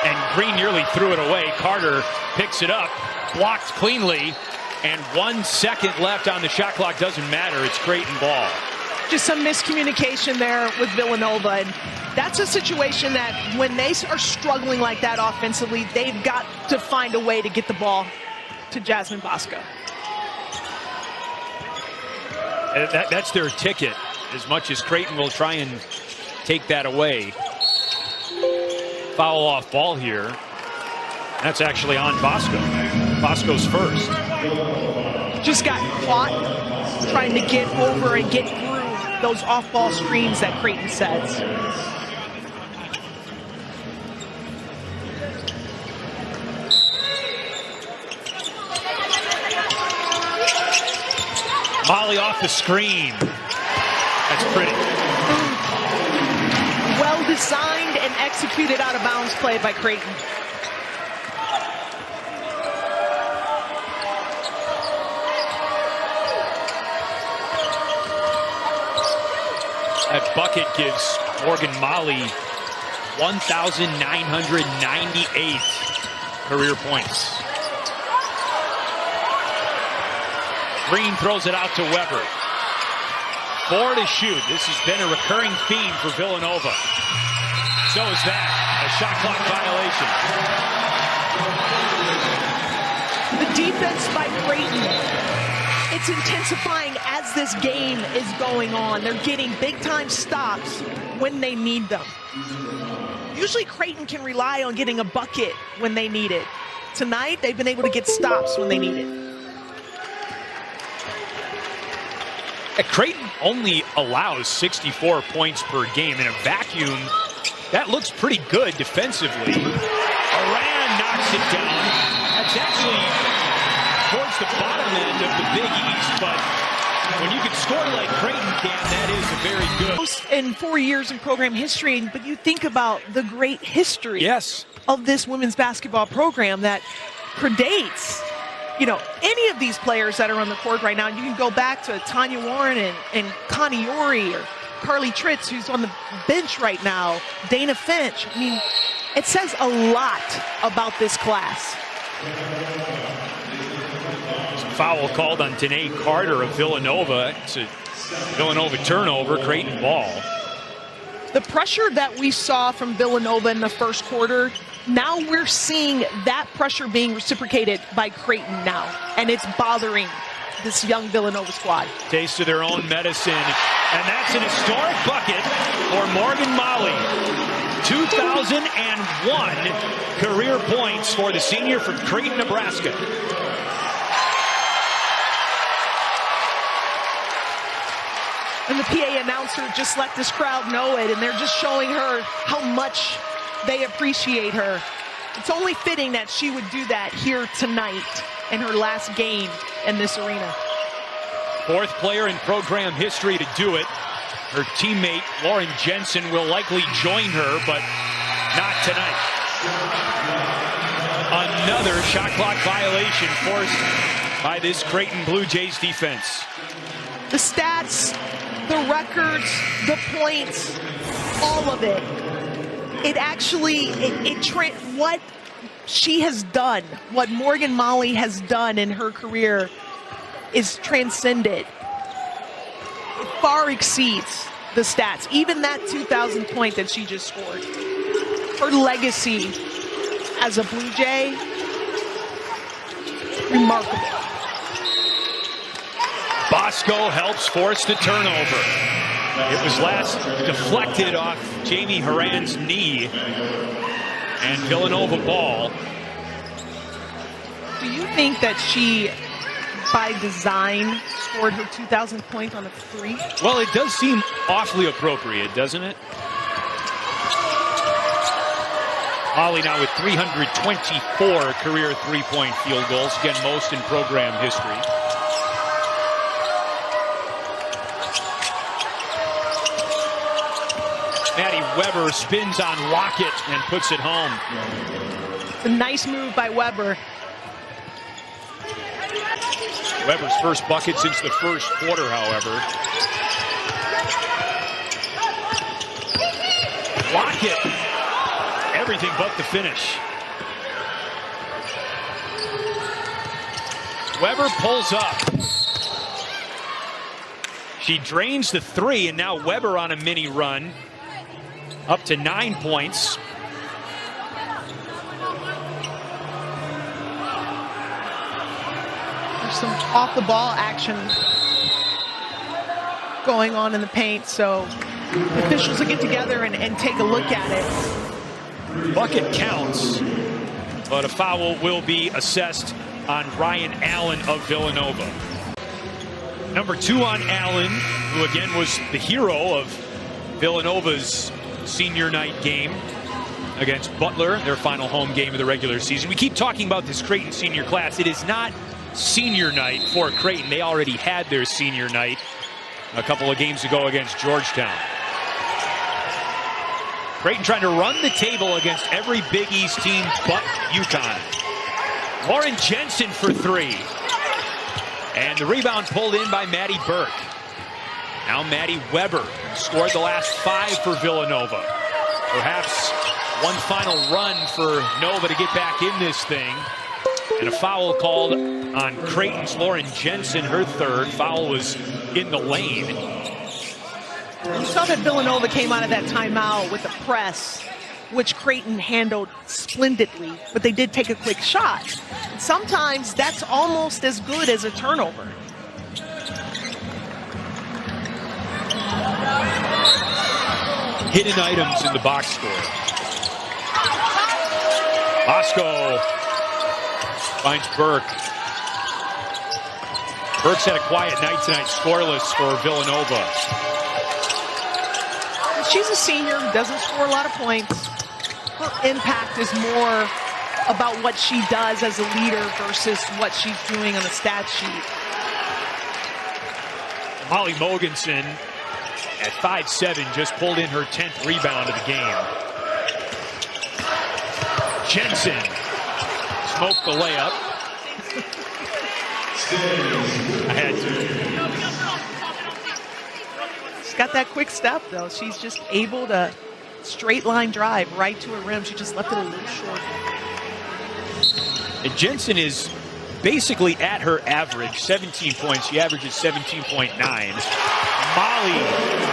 and Green nearly threw it away. Carter picks it up, blocked cleanly, and 1 second left on the shot clock. Doesn't matter, it's Creighton ball. Just some miscommunication there with Villanova, and that's a situation that when they are struggling like that offensively, they've got to find a way to get the ball to Jasmine Bosco. That's their ticket, as much as Creighton will try and take that away. Foul off ball here. That's actually on Bosco. Bosco's first. Just got caught trying to get over and get through those off-ball screens that Creighton sets. Maly off the screen. That's pretty. Well designed and executed out of bounds play by Creighton. That bucket gives Morgan Maly 1,998 career points. Green throws it out to Weber. 4 to shoot. This has been a recurring theme for Villanova. So is that. A shot clock violation. The defense by Creighton, it's intensifying as this game is going on. They're getting big-time stops when they need them. Usually Creighton can rely on getting a bucket when they need it. Tonight, they've been able to get stops when they need it. Creighton only allows 64 points per game. In a vacuum, that looks pretty good defensively. Horan knocks it down. That's actually towards the bottom end of the Big East, but when you can score like Creighton can, that is a very good. In 4 years in program history, but you think about the great history of this women's basketball program that predates, you know, any of these players that are on the court right now. You can go back to Tanya Warren and Connie Yori or Carly Tritz, who's on the bench right now, Dana Finch. I mean, it says a lot about this class. Foul called on Danae Carter of Villanova. It's a Villanova turnover, Creighton ball. The pressure that we saw from Villanova in the first quarter, now we're seeing that pressure being reciprocated by Creighton now, and it's bothering this young Villanova squad. Taste of their own medicine, and that's an historic bucket for Morgan Maly. 2001 career points for the senior from Creighton, Nebraska. And the PA announcer just let this crowd know it, and they're just showing her how much they appreciate her. It's only fitting that she would do that here tonight in her last game in this arena. Fourth player in program history to do it. Her teammate Lauren Jensen will likely join her, but not tonight. Another shot clock violation forced by this Creighton Blue Jays defense. The stats, the records, the points, all of it. It actually, what she has done, what Morgan Maly has done in her career is transcended. It far exceeds the stats. Even that 2,000 point that she just scored. Her legacy as a Blue Jay, remarkable. Bosco helps force the turnover. It was last deflected off Jamie Horan's knee, and Villanova ball. Do you think that she, by design, scored her 2,000 point on a three? Well, it does seem awfully appropriate, doesn't it? Maly now with 324 career three-point field goals, again most in program history. Maddie Weber spins on Lockett and puts it home. A nice move by Weber. Weber's first bucket since the first quarter, however. Lockett, everything but the finish. Weber pulls up. She drains the three, and now Weber on a mini run. Up to 9 points. There's some off-the-ball action going on in the paint, so the officials will get together and take a look at it. Bucket counts, but a foul will be assessed on Ryan Allen of Villanova. Number 2 on Allen, who again was the hero of Villanova's senior night game against Butler, their final home game of the regular season. We keep talking about this Creighton senior class. It is not senior night for Creighton. They already had their senior night a couple of games ago against Georgetown. Creighton trying to run the table against every Big East team but UConn. Lauren Jensen for three. And the rebound pulled in by Maddie Burke. Now Maddie Weber scored the last 5 for Villanova. Perhaps one final run for Nova to get back in this thing. And a foul called on Creighton's Lauren Jensen, her third. Foul was in the lane. You saw that Villanova came out of that timeout with a press, which Creighton handled splendidly, but they did take a quick shot. And sometimes that's almost as good as a turnover. Hidden items in the box score. Bosco finds Burke. Burke's had a quiet night tonight, scoreless for Villanova. She's a senior who doesn't score a lot of points. Her impact is more about what she does as a leader versus what she's doing on the stat sheet. Molly Mogensen at 5'7" just pulled in her 10th rebound of the game. Jensen smoked the layup. I had to. She's got that quick step, though. She's just able to straight line drive right to her rim. She just left it a little short. And Jensen is basically at her average, 17 points. She averages 17.9. Maly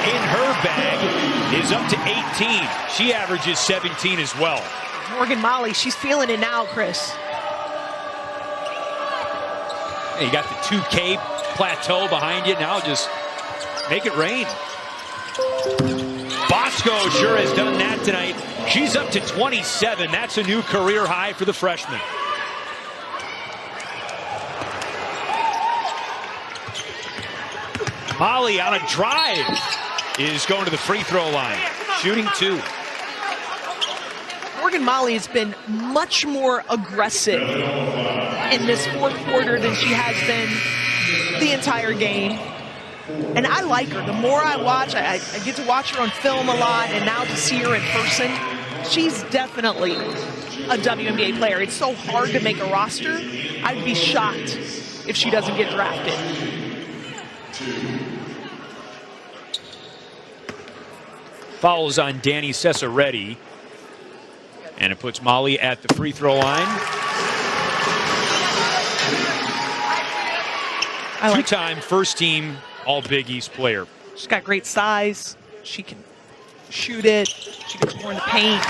in her bag is up to 18. She averages 17 as well. Morgan Maly, she's feeling it now, Chris. You got the 2K plateau behind you. Now just make it rain. Bosco sure has done that tonight. She's up to 27. That's a new career high for the freshman. Maly on a drive is going to the free throw line, shooting 2. Morgan Maly has been much more aggressive in this fourth quarter than she has been the entire game. And I like her. The more I watch, I get to watch her on film a lot, and now to see her in person, she's definitely a WNBA player. It's so hard to make a roster. I'd be shocked if she doesn't get drafted. Fouls on Danny Cesaretti. And it puts Maly at the free throw line. Two-time first-team All-Big East player. She's got great size. She can shoot it. She can score in the paint.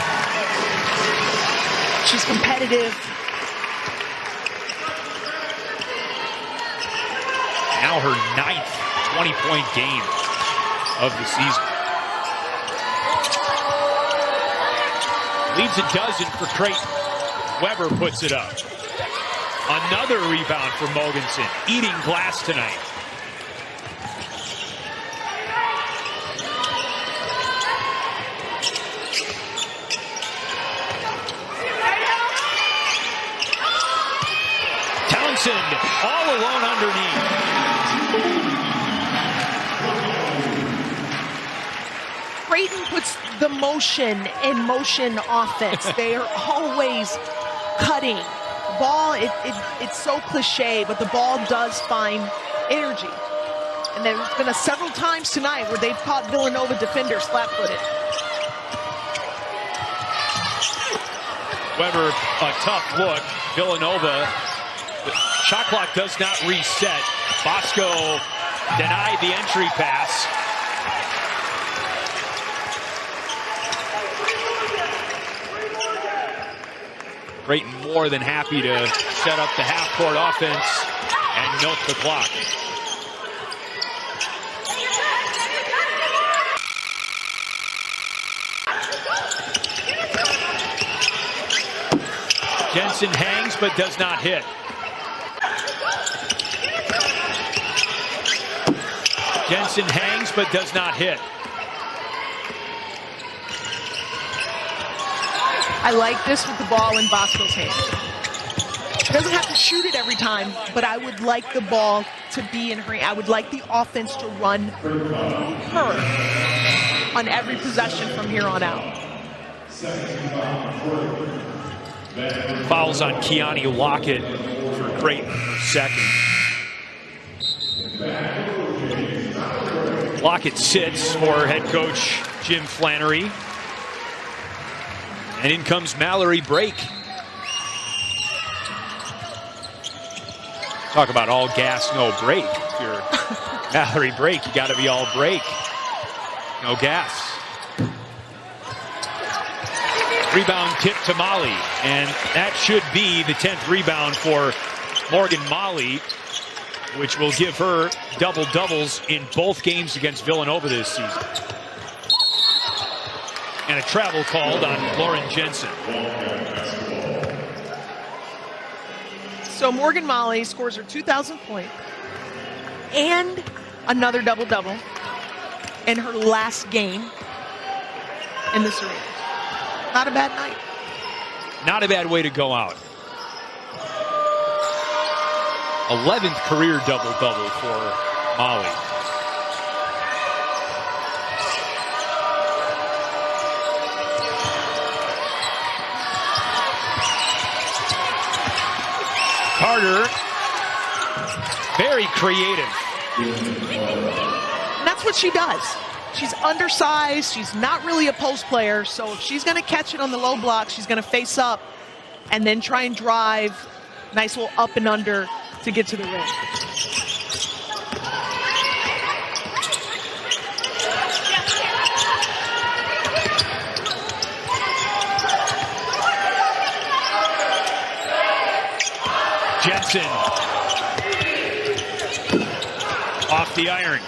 She's competitive. Now her 9th 20-point game of the season. Leaves a dozen for Creighton. Weber puts it up. Another rebound for Mogensen. Eating glass tonight. Townsend all alone underneath. Creighton puts the motion in motion offense. They are always cutting. The ball, it's so cliche, but the ball does find energy. And there's been several times tonight where they've caught Villanova defenders flat-footed. Weber, a tough look. Villanova, the shot clock does not reset. Bosco denied the entry pass. Creighton more than happy to set up the half-court offense and milk the clock. Jensen hangs but does not hit. Jensen hangs but does not hit. I like this with the ball in Bosco's hand. She doesn't have to shoot it every time, but I would like the ball to be in her hand. I would like the offense to run her on every possession from here on out. Fouls on Keani Lockett for Creighton, her second. Lockett sits for head coach Jim Flannery. And in comes Mallory Brake. Talk about all gas, no brake. If you're Mallory Brake, you got to be all brake, no gas. Rebound tip to Maly, and that should be the 10th rebound for Morgan Maly, which will give her double-doubles in both games against Villanova this season. And a travel called on Lauren Jensen. So Morgan Maly scores her 2,000th point and another double-double in her last game in this arena. Not a bad night. Not a bad way to go out. 11th career double-double for Maly. Carter, very creative. And that's what she does. She's undersized. She's not really a post player. So if she's going to catch it on the low block, she's going to face up and then try and drive. Nice little up and under to get to the rim. Jensen. off the iron.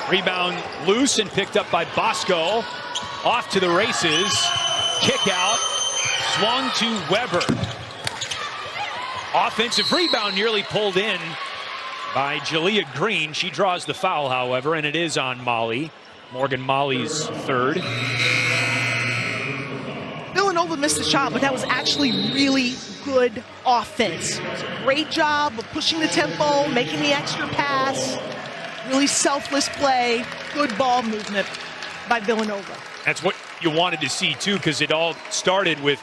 Rebound loose and picked up by Bosco. Off to the races. Kick out. Swung to Weber. Offensive rebound nearly pulled in by Jalea Green. She draws the foul, however, and it is on Maly. Morgan Maly's third. Villanova missed the shot, but that was actually really good offense. It was a great job of pushing the tempo, making the extra pass. Really selfless play. Good ball movement by Villanova. That's what you wanted to see, too, because it all started with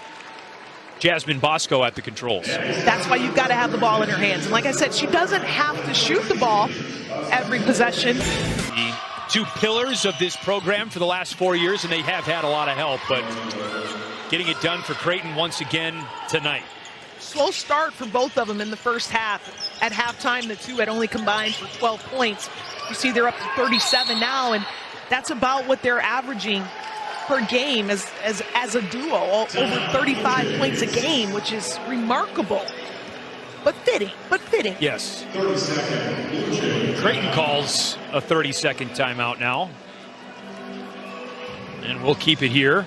Jasmine Bosco at the controls. That's why you've got to have the ball in her hands. And like I said, she doesn't have to shoot the ball every possession. The two pillars of this program for the last 4 years, and they have had a lot of help, but getting it done for Creighton once again tonight. Slow start for both of them in the first half. At halftime, the two had only combined for 12 points. You see they're up to 37 now, and that's about what they're averaging per game as a duo, over 35 points a game, which is remarkable. But fitting. Yes. Creighton calls a 30-second timeout now. And we'll keep it here.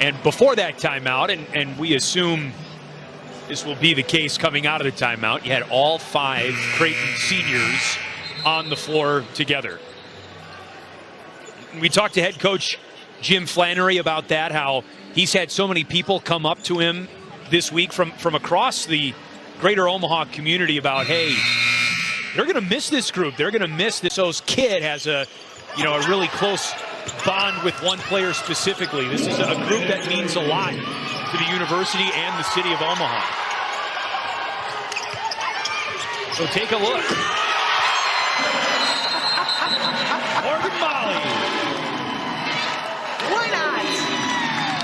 And before that timeout, and we assume this will be the case coming out of the timeout, you had all 5 Creighton seniors on the floor together. We talked to head coach Jim Flannery about that, how he's had so many people come up to him this week from across the greater Omaha community about, hey, they're going to miss this group. They're going to miss this. So's kid has a really close bond with one player specifically. This is a group that means a lot to the university and the city of Omaha. So take a look. Morgan Maly. Why not?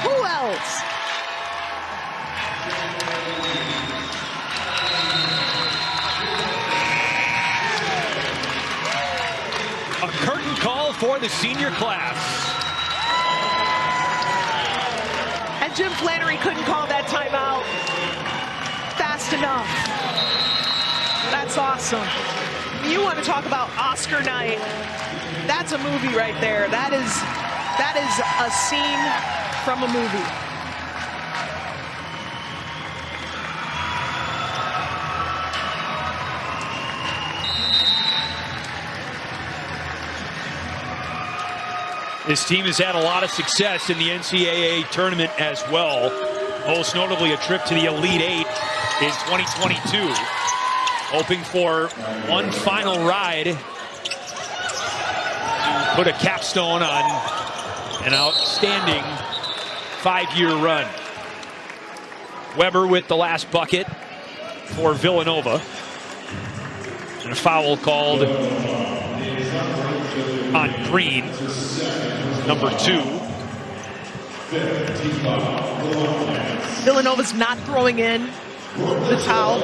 Who else? A curtain call for the senior class. And Jim Flannery couldn't call that timeout fast enough. That's awesome. You want to talk about Oscar night? That's a movie right there. That is a scene from a movie. This team has had a lot of success in the NCAA tournament as well. Most notably a trip to the Elite Eight in 2022. Hoping for one final ride to put a capstone on an outstanding 5-year run. Weber with the last bucket for Villanova. And a foul called on Green, number 2. Villanova's not throwing in the towel.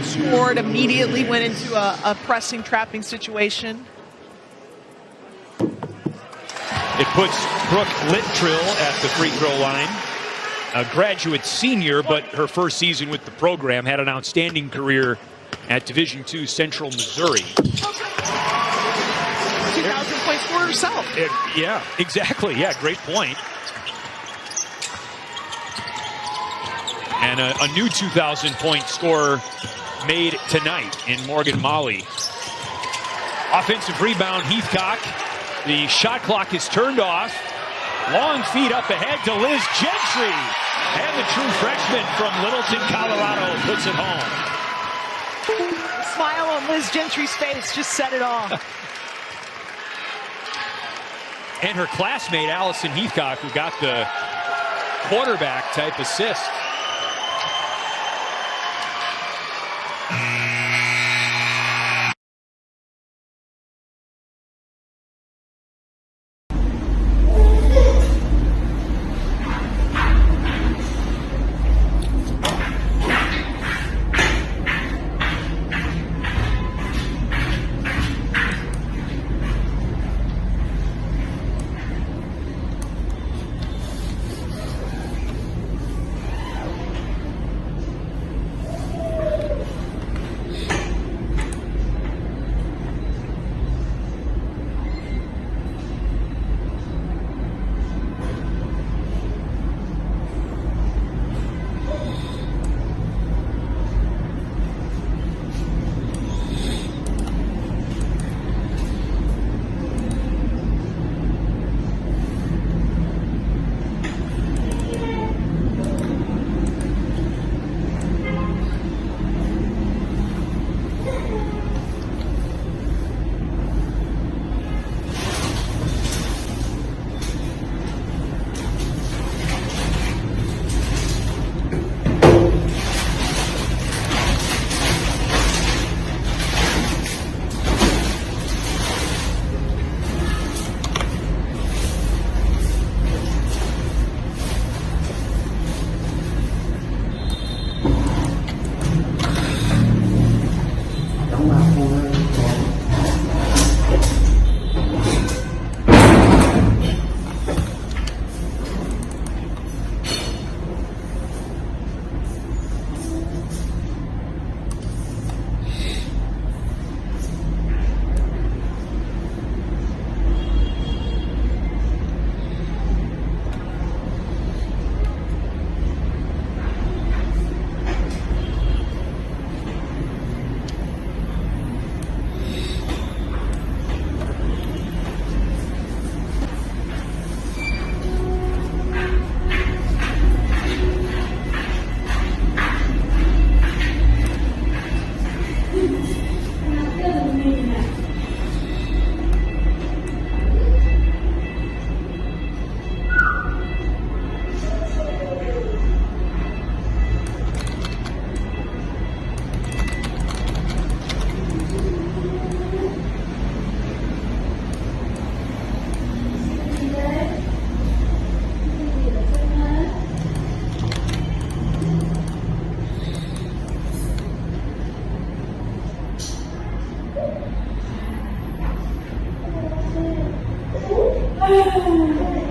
Scored, immediately went into a pressing, trapping situation. It puts Brooke Littrill at the free throw line. A graduate senior, but her first season with the program, had an outstanding career at Division II Central Missouri. 2,000 points for herself. Yeah, exactly. Yeah, great point. And a new 2,000-point scorer made tonight in Morgan Maly. Offensive rebound, Heathcock. The shot clock is turned off. Long feed up ahead to Liz Gentry. And the true freshman from Littleton, Colorado, puts it home. The smile on Liz Gentry's face just said it all. And her classmate, Allison Heathcock, who got the quarterback type assist. Creighton.